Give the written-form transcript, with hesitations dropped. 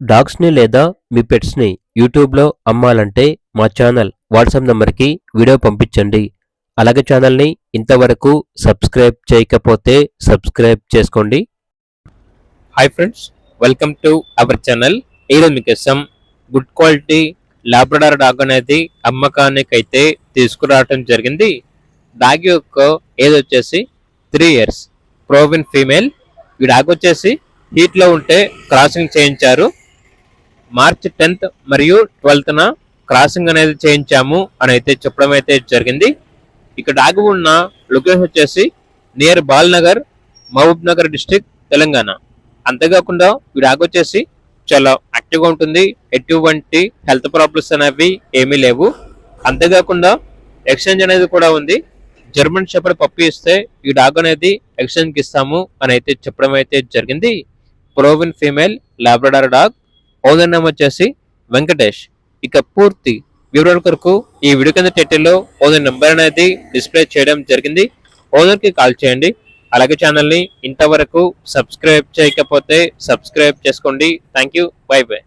డాగ్స్‌ని లేదా మీ పెట్స్‌ని యూట్యూబ్‌లో అమ్మాలంటే మా ఛానల్ వాట్సాప్ నంబర్‌కి వీడియో పంపించండి. అలాగే ఛానల్‌ని ఇంతవరకు సబ్స్క్రైబ్ చేయకపోతే సబ్స్క్రైబ్ చేసుకోండి. Hi friends, welcome to our channel. ఈరోజు మీకోసం గుడ్ క్వాలిటీ లాబ్రడార్ డాగ్ అనేది అమ్మకానికైతే తీసుకురావడం జరిగింది. డాగ్ యొక్క ఏజ్ వచ్చేసి 3 ఇయర్స్, ప్రోవిన్ ఫీమేల్. ఈ డాగ్ వచ్చేసి హీట్లో ఉంటే క్రాసింగ్ చేయించారు. మార్చ్ 10th మరియు 12th క్రాసింగ్ అనేది చేయించాము అని అయితే చెప్పడం అయితే జరిగింది. ఇక్కడ డాగ్ ఉన్న లొకేషన్ వచ్చేసి నియర్ బాల్నగర్, మహబూబ్ నగర్ డిస్టిక్, తెలంగాణ. అంతేకాకుండా ఈ డాగ్ వచ్చేసి చాలా యాక్టివ్గా ఉంటుంది. ఎటువంటి హెల్త్ ప్రాబ్లమ్స్ అనేవి ఏమీ లేవు. అంతేకాకుండా ఎక్స్చేంజ్ అనేది కూడా ఉంది. జర్మన్ షెపర్డ్ పప్పి ఇస్తే ఈ డాగ్ అనేది ఎక్స్చేంజ్కి ఇస్తాము అని అయితే చెప్పడం అయితే జరిగింది. ప్రోవిన్ female Labrador dog. Owner name వచ్చేసి వెంకటేష్. ఇక పూర్తి వివరాల కొరకు ఈ వీడియో కింద టైటిల్లో ఓనర్ నెంబర్ అనేది డిస్ప్లే చేయడం జరిగింది. ఓనర్కి కాల్ చేయండి. అలాగే ఛానల్ని ఇంతవరకు సబ్స్క్రైబ్ చేయకపోతే సబ్స్క్రైబ్ చేసుకోండి. Thank you, by by.